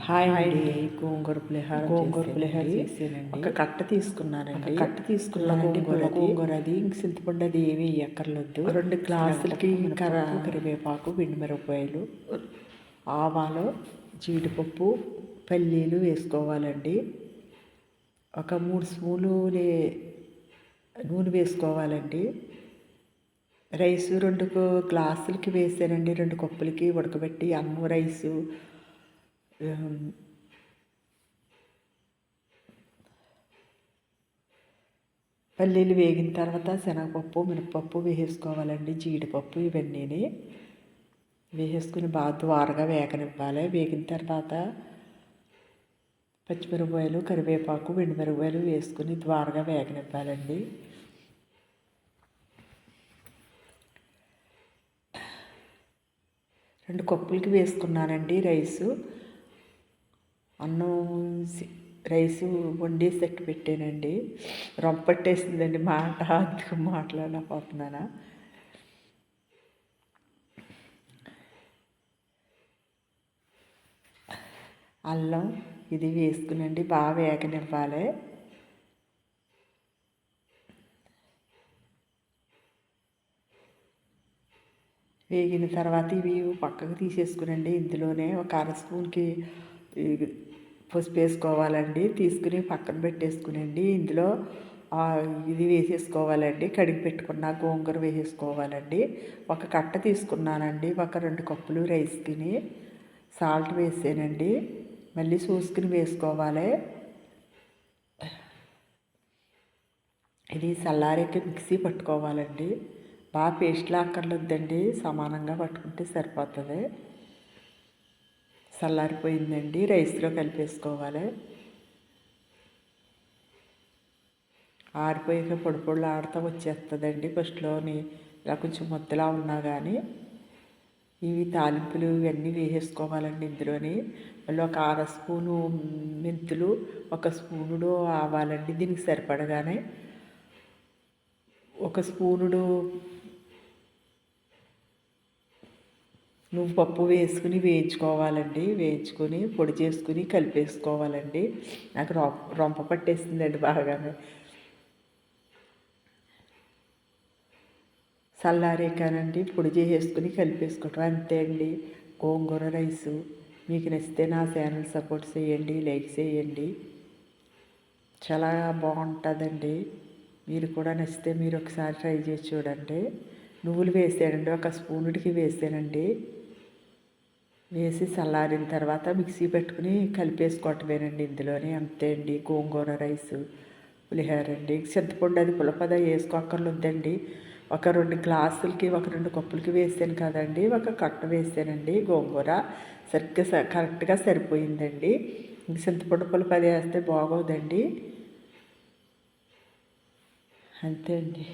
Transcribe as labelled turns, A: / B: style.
A: Hi అండి.
B: గోంగూర
A: పులిహోర చేసానండి.
B: ఒక కట్ట తీసుకున్నానండి.
A: గోంగూర అది ఇంక చింతపండు అది ఏమీ వేయక్కర్లేదు.
B: 2 గ్లాసులకి
A: కరివేపాకు, మిరపకాయలు, ఆవాలు, జీడిపప్పు, పల్లీలు వేసుకోవాలండి. ఒక 3 స్పూన్లు నూనె వేసుకోవాలండి. రైసు 2 గ్లాసులకి వేసానండి. 2 కప్పులకి ఉడకబెట్టి అన్నం రైసు పల్లీలు వేగిన తర్వాత శనగపప్పు, మినపప్పు వేసుకోవాలండి. జీడిపప్పు ఇవన్నీ వేసేసుకుని బాగా ద్వారగా వేగనివ్వాలి. వేగిన తర్వాత పచ్చిమిరపకాయలు, కరివేపాకు, మిరపకాయలు వేసుకుని ద్వారగా వేగనివ్వాలండి. రెండు కప్పులకి వేసుకున్నానండి రైసు. అన్నం రైసు వండి సెట్ పెట్టానండి. రొంపట్టేసిందండి అందుకు మాట్లాడలేకపోతున్నాను. అల్లం ఇది వేసుకునండి బాగా వేగనివ్వాలి. వేగిన తర్వాత ఇవి పక్కకు తీసేసుకునండి. ఇందులోనే ఒక 1/2 స్పూన్కి పసుపు వేసుకోవాలండి. తీసుకుని పక్కన పెట్టేసుకునండి. ఇందులో ఇది వేసేసుకోవాలండి. కడిగి పెట్టుకున్న గోంగూర వేసేసుకోవాలండి. ఒక కట్ట తీసుకున్నానండి. ఒక 2 కప్పులు రైస్కి సాల్ట్ వేసానండి. మళ్ళీ చూసుకుని వేసుకోవాలి. ఇది చల్లారాక మిక్సీ పట్టుకోవాలండి. బాగా పేస్ట్లా అక్కర్లేదండి, సమానంగా పట్టుకుంటే సరిపోతుంది. చల్లారిపోయిందండి. రైస్లో కలిపేసుకోవాలి. ఆరిపోయాక పొడి ఆడుతూ వచ్చేస్తుందండి. ఫస్ట్లోని ఇలా కొంచెం ముద్దలా ఉన్నా కానీ ఇవి తాలింపులు ఇవన్నీ వేసేసుకోవాలండి. ఇందులోని మళ్ళీ ఒక 1/2 స్పూను మెంతులు, 1 స్పూనుడు ఆవాలండి. దీనికి సరిపడగానే 1 స్పూనుడు పప్పు వేసుకుని వేయించుకోవాలండి. వేయించుకొని పొడి చేసుకుని కలిపేసుకోవాలండి. నాకు రొంప పట్టేసిందండి బాగానే. చల్లారేకానండి పొడి చేసేసుకుని కలిపేసుకోవటం అంతే అండి. గోంగూర రైసు మీకు నచ్చితే నా ఛానల్ సపోర్ట్ చేయండి, లైక్ చేయండి. చాలా బాగుంటుందండి. మీరు కూడా నచ్చితే మీరు ఒకసారి ట్రై చేసి చూడండి. నువ్వులు వేసానండి. 1 స్పూనుడికి వేసానండి. వేసి చల్లారిన తర్వాత మిక్సీ పెట్టుకుని కలిపేసుకోవటమేనండి. ఇందులోనే అంతే అండి. గోంగూర రైసు పులిహోర అండి. చింతపండు అది పులపద వేసుకోక్కర్లేదండి. ఒక 2 గ్లాసులకి 2 కప్పులకి వేసాను కదండి. ఒక కట్ట వేసానండి. గోంగూర సరిగ్గా కరెక్ట్గా సరిపోయిందండి. ఇంక చింతపండు పులపది వేస్తే బాగోదండి. అంతే అండి.